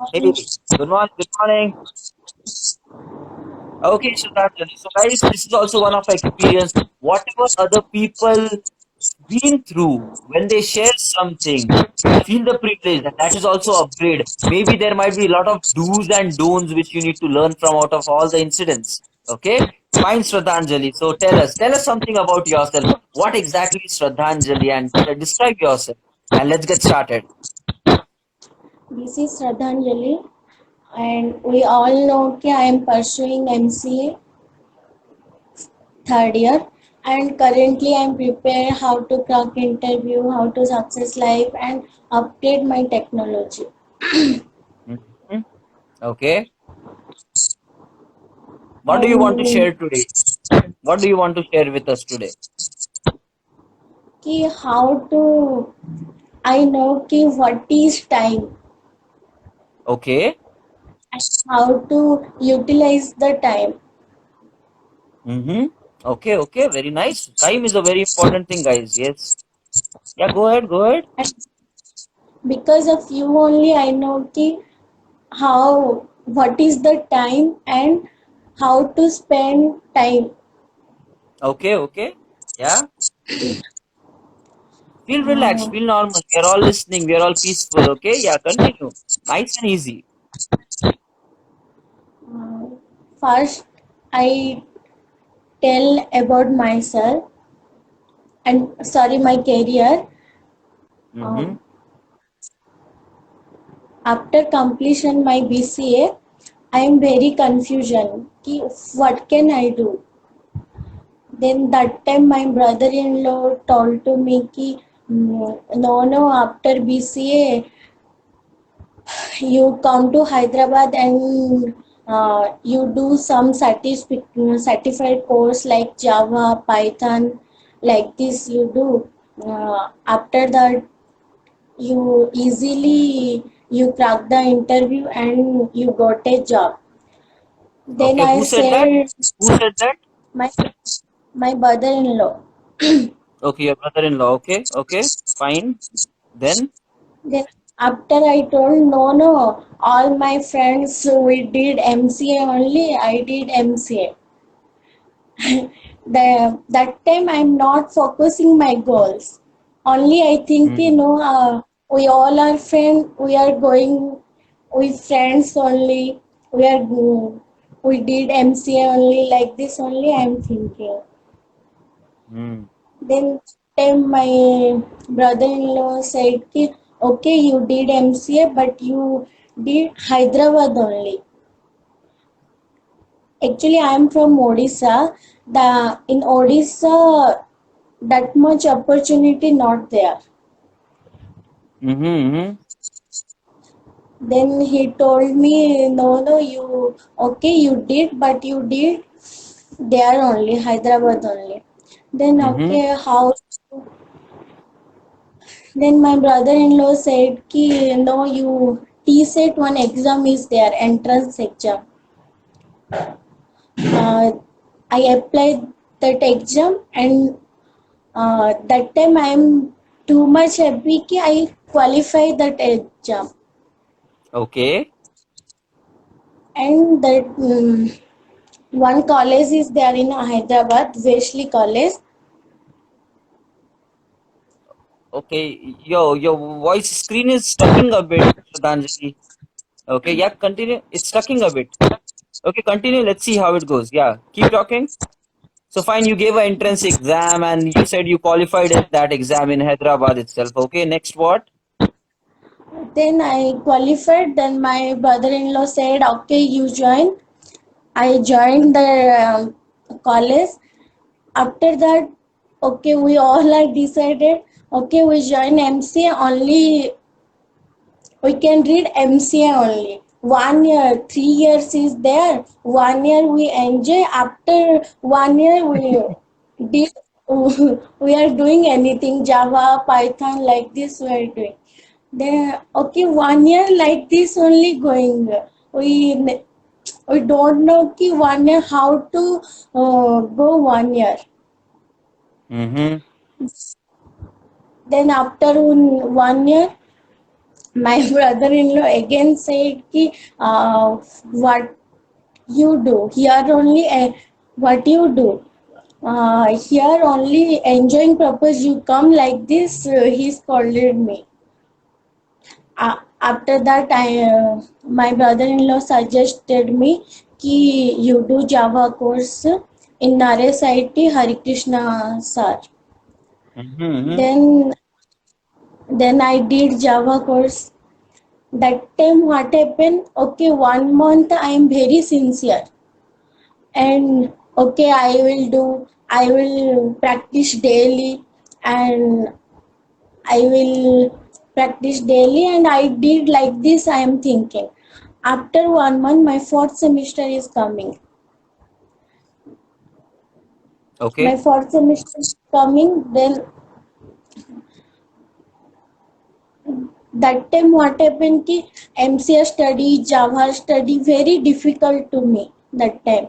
Hey, good morning. Good morning. Okay, Shraddhanjali. So, guys, this is also one of our experience. Whatever other people been through, when they share something, feel the privilege. That is also upgrade. Maybe there might be a lot of do's and don'ts which you need to learn from out of all the incidents. Okay, fine, Shraddhanjali. So, tell us something about yourself. What exactly is Shraddhanjali, and describe yourself. And let's get started. This is Shraddhanjali, and we all know that I am pursuing MCA third year, and currently I am prepared how to crack interview, how to success life, and upgrade my technology. Mhm. Okay, what do you want to And share today? What do you want to share with us today? how to I know what is time Okay. and how to utilize the time. Mm-hmm. Okay, okay, very nice. Time is a very important thing, guys. Yes. Yeah, go ahead, go ahead. And because of you only, I know how what is the time and how to spend time. Okay, okay. Yeah. Feel relaxed, Uh, feel normal. We are all listening. We are all peaceful. Okay. Yeah, continue. Nice and easy. uh, First, I tell about myself and sorry, my career. Mm-hmm. Um, After completion my BCA, I am very confusion. What can I do? Then that time my brother-in-law told to me no, after BCA you come to Hyderabad and you do some certified course like Java, Python, like this you do. After that, you crack the interview and you got a job. Then Okay, I who said that? said Who said that? my my brother-in-law. Okay, your brother-in-law. Okay, okay, fine. Then, Then after I told no, all my friends we did MCA only. I did MCA. That time I'm not focusing my goals. Only I think mm, we all are friends. We are going with friends only. We did MCA only like this only. I'm thinking. mm. Then time my brother-in-law said, okay, you did MCA, but you did Hyderabad only. Actually, I am from Odisha. In Odisha, that much opportunity not there. Mm-hmm, mm-hmm. Then he told me, no, you okay, you did, but you did there only, Hyderabad only. Then Mm-hmm. okay, how? Then my brother-in-law said, no, you T-set one exam is there, entrance exam. Uh, I applied that exam and that time I am too much happy कि I qualified that exam. Okay. And that one college is there in Hyderabad, Wesley College. Okay. Your voice screen is stucking a bit, Shraddhanjali. Okay, yeah, continue. It's stucking a bit. Okay, continue. Let's see how it goes. Yeah, keep talking. So fine, you gave an entrance exam and you said you qualified in that exam in Hyderabad itself. Okay, next what? Then I qualified. Then my brother-in-law said, "Okay, you join." I joined the college. After that, okay, we all are decided. Okay, we join MCA only. We can read MCA only. 1 year, 3 years is there. 1 year we enjoy. After 1 year we did. We are doing anything Java, Python like this. We are doing. Then okay, 1 year like this only going. We we don't know 1 year how to go 1 year. Mm-hmm. Then after 1 year my brother-in-law again said ki, what you do here only, what you do here only enjoying purpose you come like this, he scolded me. After that, my brother-in-law suggested me कि you do Java course in Naresh IIT Hari Krishna sir. Mm-hmm. Then I did Java course. That time what happened? Okay, 1 month I am very sincere and okay I will practice daily and I will practice daily and I did like this. I am thinking. After 1 month, my fourth semester is coming. My Okay. fourth semester is coming. Then that time what happened ki MCA study, Java study very difficult to me that time.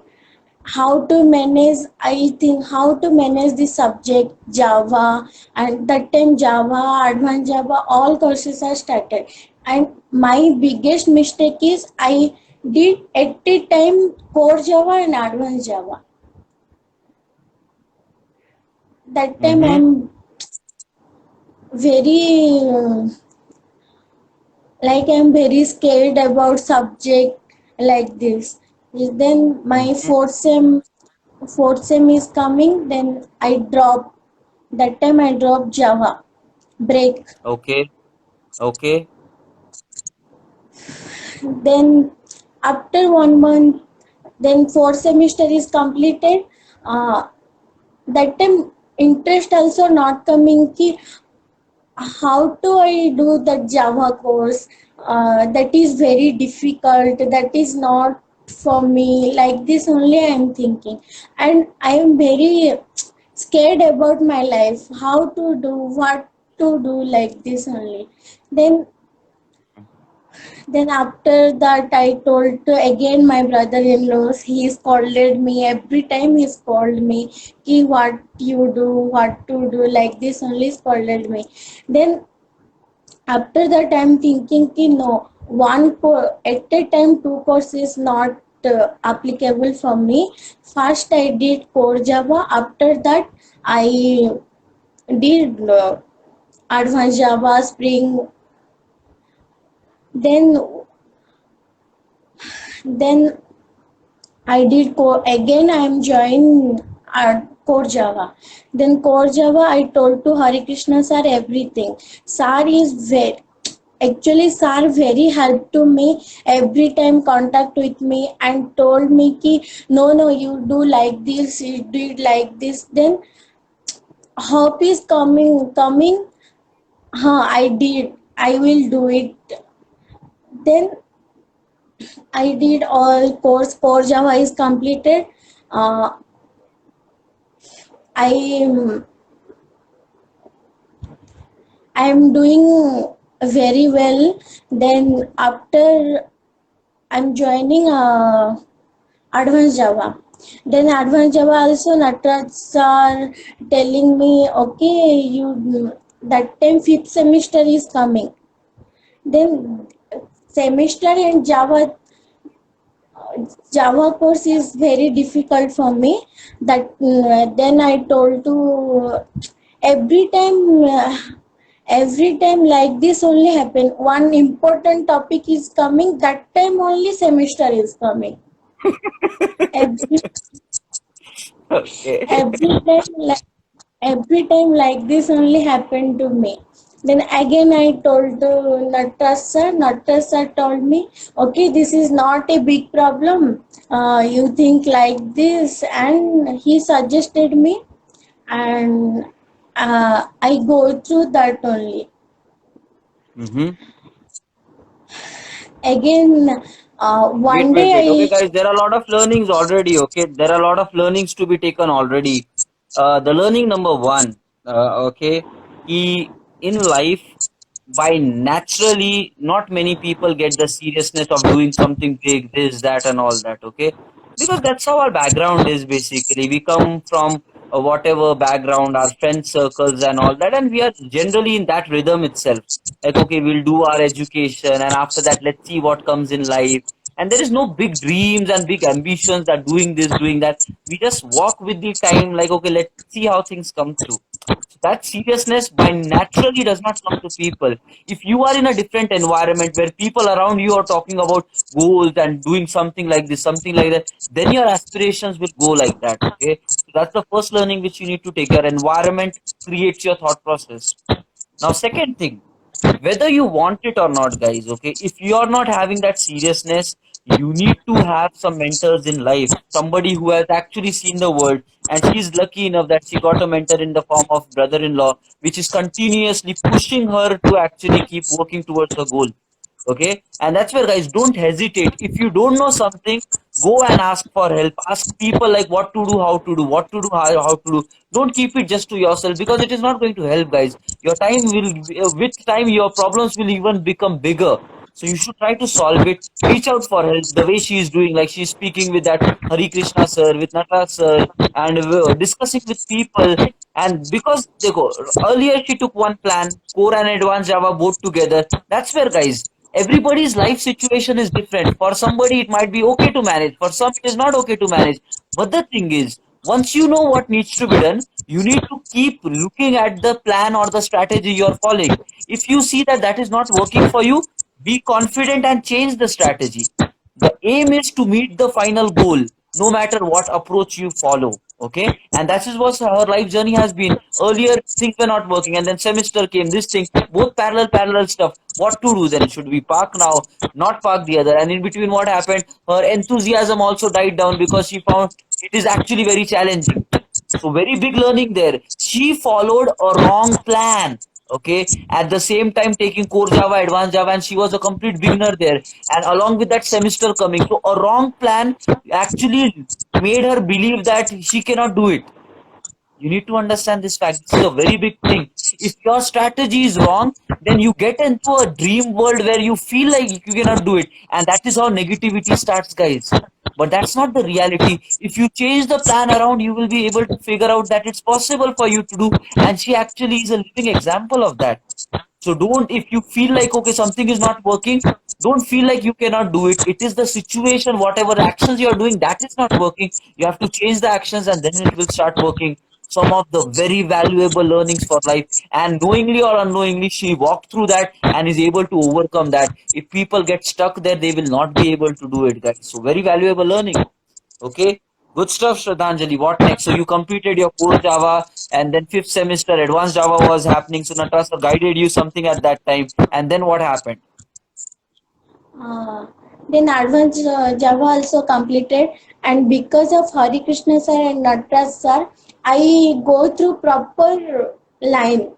How to manage, I think how to manage the subject Java, and that time Java, Advanced Java, all courses are started. And my biggest mistake is I did at the time core Java and Advanced Java. That time Mm-hmm. I'm very like I'm very scared about subject like this. Then my Mm-hmm. fourth sem is coming. Then I drop. That time I dropped Java. Break. Okay. Okay. Then after 1 month, then fourth semester is completed. Uh, that time interest also not coming. Ki how do I do that Java course? That is very difficult. That is not for me. Like this only I am thinking, and I am very scared about my life. How to do, what to do, like this only. Then then after that I told to again my brother-in-law. He scolded me every time. He scolded me. Ki what you do, what to do, like this only scolded me. Then after that I'm thinking ki no, at a time two courses is not applicable for me. First I did core Java. After that I did advanced Java, Spring. Then then I did core again. I am joined core Java. Then core Java I told to Hari Krishna sir everything. Sir is very, actually sir very helped to me, every time contact with me and told me ki no no you do like this, you did like this. Then hope is coming. I did, I will do it. Then I did all course. Core Java is completed. uh, I I am doing very well. Then after I'm joining Advanced Java. Then Advanced Java also Natraj sir telling me, okay, you that time fifth semester is coming. Then semester and Java course is very difficult for me. That then I told to every time. Every time like this only happen. One important topic is coming. That time only semester is coming. Every Okay. every time like every time like this only happened to me. Then again I told to Natraj sir. Natraj sir told me, okay, this is not a big problem. You think like this, and he suggested me, and I go through that only. Mm-hmm. Again, Wait, one wait, day wait. Okay, I guys, there are a lot of learnings already. Okay, there are a lot of learnings to be taken already. The learning number one, okay, in life, by naturally, not many people get the seriousness of doing something big, this, that, and all that. Okay, because that's how our background is basically. We come from whatever background, our friend circles and all that, and we are generally in that rhythm itself. Like, okay, we'll do our education, and after that, let's see what comes in life. And there is no big dreams and big ambitions that doing this, doing that. We just walk with the time, like, okay, let's see how things come through. So that seriousness by naturally does not come to people. If you are in a different environment where people around you are talking about goals and doing something like this, something like that, then your aspirations will go like that. Okay. So that's the first learning which you need to take. Your environment creates your thought process. Now, second thing, whether you want it or not, guys, okay, if you are not having that seriousness, you need to have some mentors in life, somebody who has actually seen the world, and she's lucky enough that she got a mentor in the form of brother-in-law, which is continuously pushing her to actually keep working towards the goal. Okay, and that's where, guys, don't hesitate. If you don't know something, go and ask for help. Ask people like what to do, how to do, what to do, how to do. Don't keep it just to yourself, because it is not going to help, guys. Your time will, with time, your problems will even become bigger. So you should try to solve it. Reach out for help the way she is doing, like she's speaking with that Hari Krishna sir, with Nata sir, and discussing with people. And because they go earlier, she took one plan, core and advanced Java both together. That's where, guys, everybody's life situation is different. For somebody, it might be okay to manage. For some, it is not okay to manage. But the thing is, once you know what needs to be done, you need to keep looking at the plan or the strategy you're following. If you see that that is not working for you, be confident and change the strategy. The aim is to meet the final goal, no matter what approach you follow. Okay, and that is what her life journey has been. Earlier, things were not working, and then semester came. This thing, both parallel stuff. What to do then? Should we park now? Not park the other? And in between, what happened? Her enthusiasm also died down because she found it is actually very challenging. So very big learning there. She followed a wrong plan. Okay. At the same time taking core Java, advanced Java, and she was a complete beginner there. And along with that semester coming, so a wrong plan actually made her believe that she cannot do it. You need to understand this fact. This is a very big thing. If your strategy is wrong, then you get into a dream world where you feel like you cannot do it. And that is how negativity starts, guys. But that's not the reality. If you change the plan around, you will be able to figure out that it's possible for you to do. And she actually is a living example of that. So don't, if you feel like, okay, something is not working, don't feel like you cannot do it. It is the situation, whatever actions you are doing, that is not working. You have to change the actions and then it will start working. Some of the very valuable learnings for life. And knowingly or unknowingly, she walked through that and is able to overcome that. If people get stuck there, they will not be able to do it, guys. So very valuable learning. Okay. Good stuff, Shraddhanjali. What next? So you completed your core Java, and then fifth semester advanced Java was happening. So Natasha guided you something at that time. And then what happened? Uh, then advanced Java also completed, and because of Hari Krishna sir and Natraj sir, I go through proper line.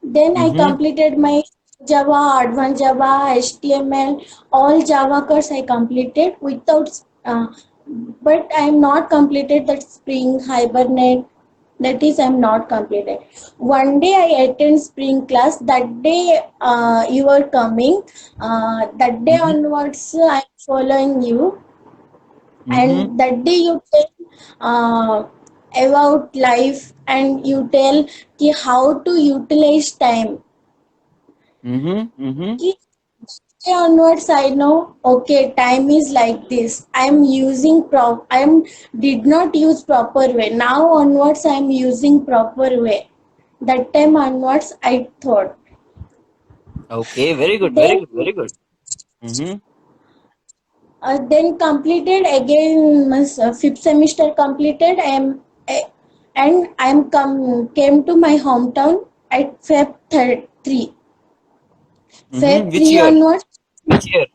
Then I Mm-hmm. completed my Java, Advanced Java, HTML, all Java course I completed without, but I am not completed that Spring Hibernate. That is, I am not completed. One day I attend Spring class. That day you are coming. That day Mm-hmm. onwards I am following you, Mm-hmm. and that day you tell about life, and you tell ki how to utilize time. Mm-hmm. Mm-hmm. Ki day onwards I know, okay, time is like this. I'm did not use proper way. Now onwards I'm using proper way. That time onwards I thought. Okay, very good, very Then good, very good. Mm-hmm. then completed again, fifth semester completed. And I'm came to my hometown at Feb 3. Mm-hmm. Feb Which 3 year? onwards, Which year?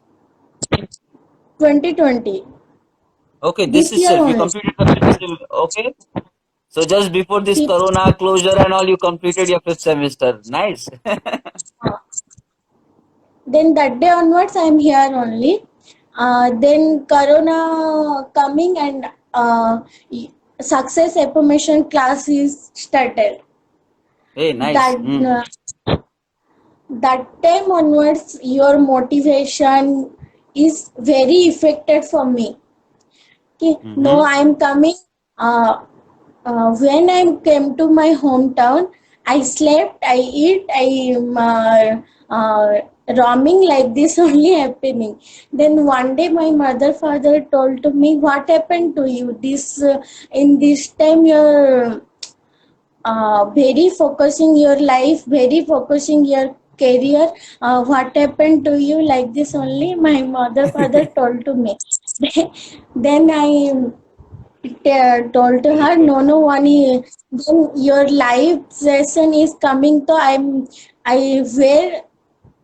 2020. Okay, this This is year self. You only. completed the fifth semester. Okay. So just before this Fifth, Corona closure and all, you completed your fifth semester. Nice. then that day onwards, I'm here only. Then Corona coming, and success affirmation class is started. Hey, nice. That that time onwards, your motivation is very affected for me. Okay, no, Mm-hmm. I'm coming. Uh, when I came to my hometown, I slept, I eat, roaming like this only happening. Then one day my mother father told to me, "What happened to you? This in this time you're very focusing your life, very focusing your career. What happened to you like this only?" My mother father told to me. Then I told to Very her, good. no, no, one then your life session is coming, so I where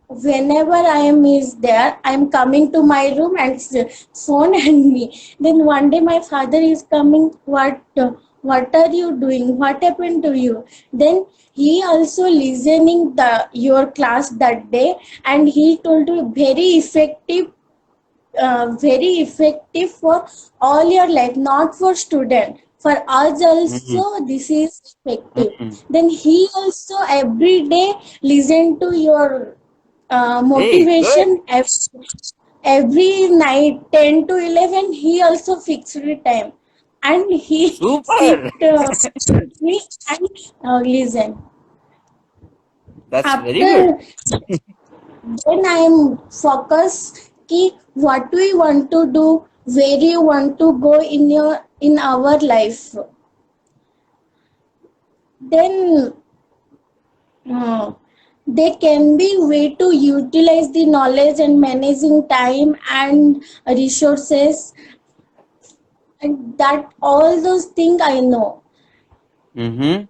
whenever I am is there, I'm coming to my room and phone and me. Then one day my father is coming, what are you doing, what happened to you? Then he also listening the your class that day, and he told you very effective for all your life, not for student, for us Mhm, also this is effective. mhm. Then he also every day listen to your Hey, good. motivation every night 10 to 11 he also fixed the time, and he sit Super. with me and listen. That's very good. After then I am focused ki what we want to do, where you want to go in our life. Then uh, they can be way to utilize the knowledge and managing time and resources, and that all those things I know. Mm-hmm.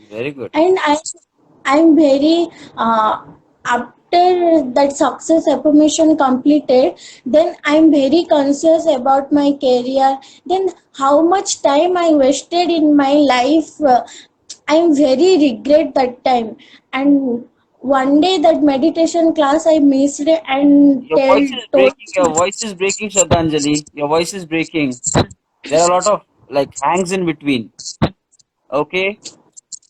Very good. And I'm very after that success affirmation completed, then I'm very conscious about my career, then how much time I wasted in my life. I'm very regret that time. And one day that meditation class I missed and Your voice is told breaking. Your voice is breaking, Shraddhanjali. Your voice is breaking. There are a lot of like hangs in between. Okay.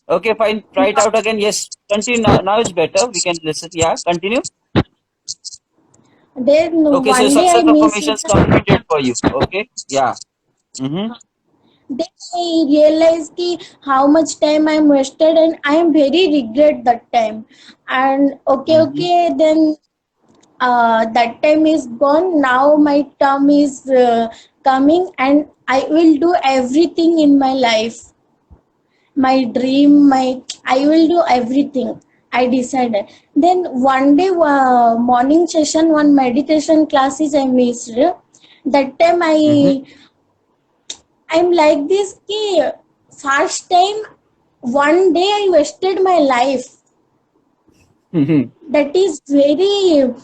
Okay, fine. Try it out again. Yes. Continue. Now it's better. We can listen. Yeah. Continue. then Okay. So one day I success missed. affirmations completed for you. Okay. Yeah. Mm-hmm. Then I realized ki how much time I'm wasted, and I am very regret that time. And Mm-hmm. okay, then that time is gone. Now my term is coming, and I will do everything in my life. My dream, I will do everything. I decided. Then one day, morning session, one meditation classes I missed. That time Mm-hmm. I'm like this ki first time one day I wasted my life. Mm-hmm. That is very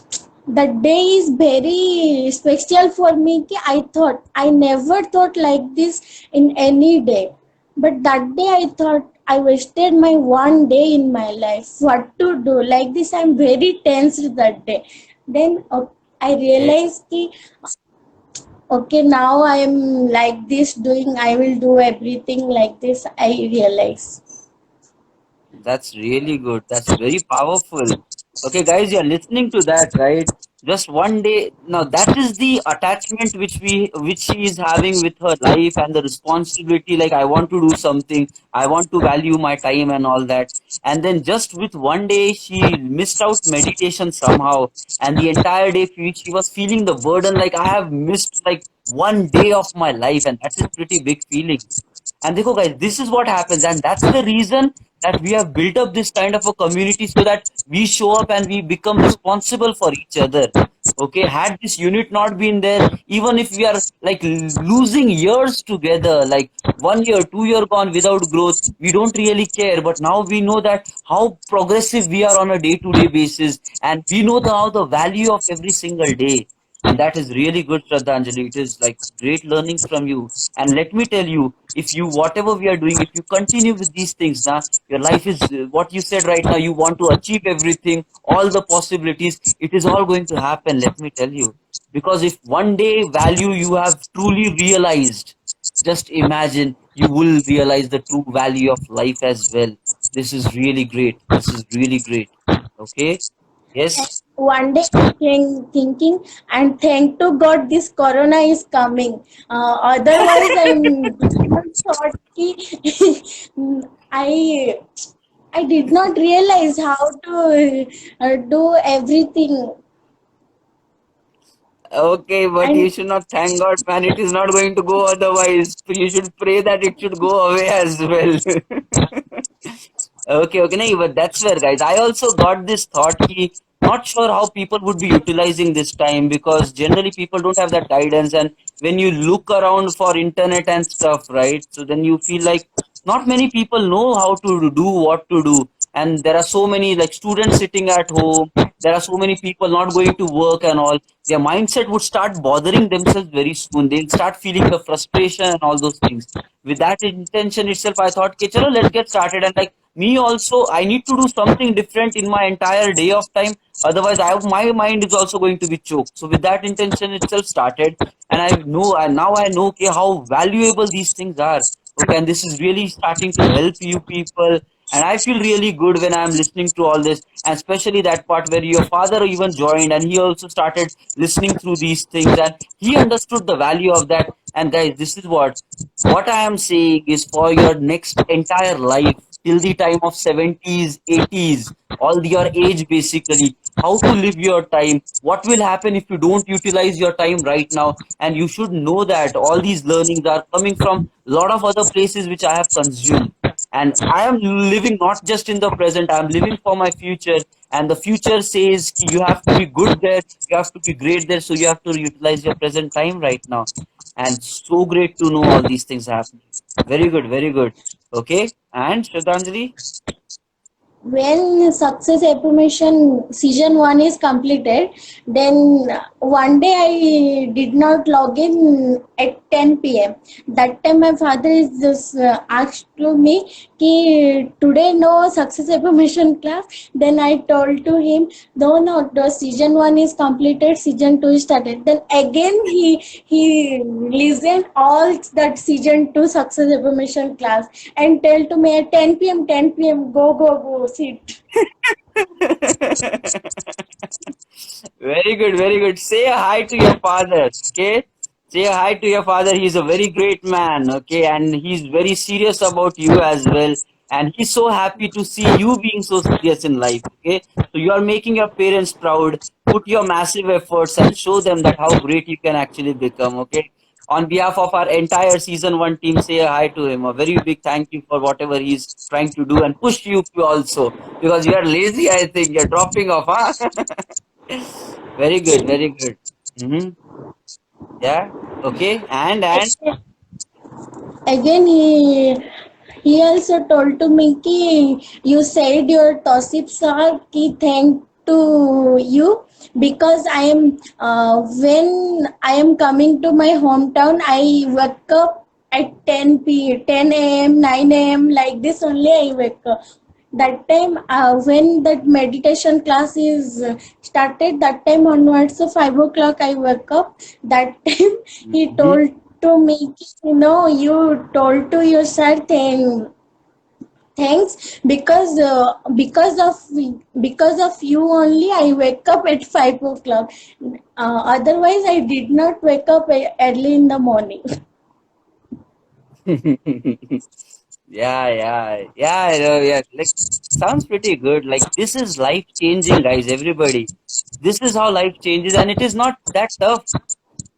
that day is very special for me ki I never thought like this in any day. But that day I thought I wasted my one day in my life. What to do? Like this I'm very tensed that day. Then I Okay. realized ki okay, now I am like this doing, I will do everything like this, I realize. That's really good. That's very powerful. Okay, guys, you're listening to that, right? Just one day. Now that is the attachment which she is having with her life and the responsibility. Like, I want to do something. I want to value my time and all that. And then just with one day, she missed out meditation somehow. And the entire day, she was feeling the burden. Like, I have missed like one day of my life, and that is pretty big feeling. And देखो guys, this is what happens, and that's the reason that we have built up this kind of a community so that we show up and we become responsible for each other. Okay, had this unit not been there, even if we are like losing years together, like 1 year, 2 year gone without growth, we don't really care. But now we know that how progressive we are on a day-to-day basis, and we know now the value of every single day. And that is really good, Shraddhanjali. It is like great learnings from you. And let me tell you, if you, whatever we are doing, if you continue with these things, now your life is what you said right now. You want to achieve everything, all the possibilities. It is all going to happen. Let me tell you, because if one day value you have truly realized, just imagine you will realize the true value of life as well. This is really great. This is really great. Okay. And Yes. one day I came thinking, and thank to God this corona is coming. Otherwise, I'm thought ki I I did not realize how to do everything. Okay, but you And should not thank God, man. It is not going to go otherwise. You should pray that it should go away as well. Okay, okay, no, but that's where, guys. I also got this thought ki not sure how people would be utilizing this time because generally people don't have that guidance. And when you look around for internet and stuff, right? So then you feel like not many people know how to do what to do. And there are so many like students sitting at home. There are so many people not going to work and all. Their mindset would start bothering themselves very soon. They'll start feeling the frustration and all those things. With that intention itself, I thought, okay, chalo, let's get started. And like me also, I need to do something different in my entire day of time. Otherwise, my mind is also going to be choked. So with that intention itself started, and I know, and now I know okay, how valuable these things are. Okay, and this is really starting to help you people. And I feel really good when I'm listening to all this, and especially that part where your father even joined and he also started listening through these things and he understood the value of that. And guys, this is what I am saying is for your next entire life till the time of 70s, 80s, all your age basically, how to live your time, what will happen if you don't utilize your time right now. And you should know that all these learnings are coming from a lot of other places which I have consumed. And I am living not just in the present, I am living for my future. And the future says ki you have to be good there, you have to be great there, so you have to utilize your present time right now. And so great to know all these things happening. Very good, very good. Okay, and Shraddhanjali? when success affirmation season 1 is completed, then one day I did not log in at 10 p.m. That time my father is just asked to me ki today no success affirmation class. Then I told to him, no, the season 1 is completed, season 2 is started. Then again he listened all that season 2 success affirmation class and tell to me at 10 p.m. 10 p.m. go sit. Very good, very good. Say a hi to your father, okay? Say a hi to your father. He's a very great man, okay? And he's very serious about you as well. And he's so happy to see you being so serious in life, okay? So you are making your parents proud. Put your massive efforts and show them that how great you can actually become, okay? On behalf of our entire season one team, say a hi to him. A very big thank you for whatever he's trying to do and push you also because you are lazy. I think you're dropping off, huh? Very good, very good. Mm-hmm. Yeah. Okay. And Again he also told to me ki you said your tossips are ki thank to you because I am when I am coming to my hometown I wake up at 10 a.m 9 a.m like this only I wake up. That time when that meditation class is started, that time onwards so 5 o'clock I wake up. That time he mhm. told to me, you told to yourself thanks because of you only I wake up at 5 o'clock. Otherwise I did not wake up early in the morning. Yeah, yeah, yeah, I know, yeah. Like, sounds pretty good. Like, this is life changing, guys. Everybody, this is how life changes, and it is not that tough.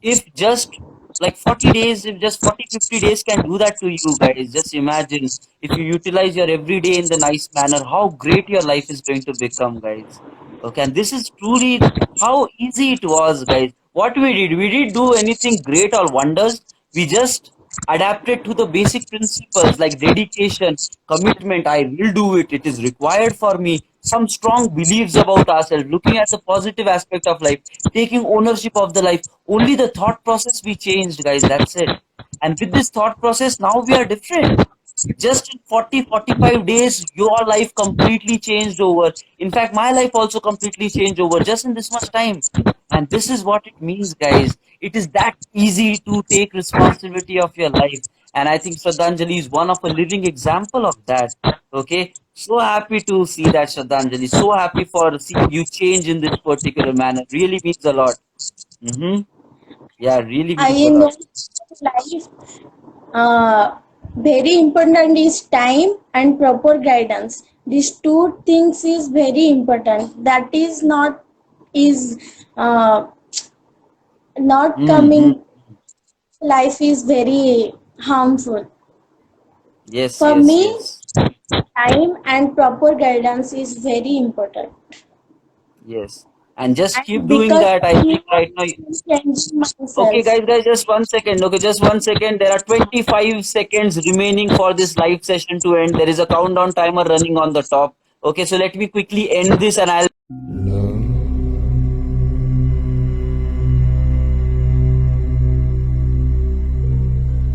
If just like 40 days, if just 40, 50 days can do that to you guys, just imagine if you utilize your everyday in the nice manner, how great your life is going to become, guys. Okay, and this is truly how easy it was, guys. What we did do anything great or wonders. We just adapted to the basic principles like dedication, commitment. I will do it. It is required for me. Some strong beliefs about ourselves, looking at the positive aspect of life, taking ownership of the life. Only the thought process we changed, guys. That's it. And with this thought process, now we are different. Just in 40, 45 days, your life completely changed over. In fact, my life also completely changed over just in this much time. And this is what it means, guys. It is that easy to take responsibility of your life. And I think Shraddhanjali is one of a living example of that. Okay. So happy to see that, Shraddhanjali. So happy for seeing you change in this particular manner. Really means a lot. Mm-hmm. Yeah, really I means a in lot. life, very important is time and proper guidance. These two things is very important. That is uh, not Mm-hmm. coming. Life is very harmful. Yes, For yes, me, yes. time and proper guidance is very important. Yes. And just keep And doing because that. I of him, think right now. I'm changing Okay, myself. guys, just 1 second. Okay, just 1 second. There are 25 seconds remaining for this live session to end. There is a countdown timer running on the top. Okay, so let me quickly end this and I'll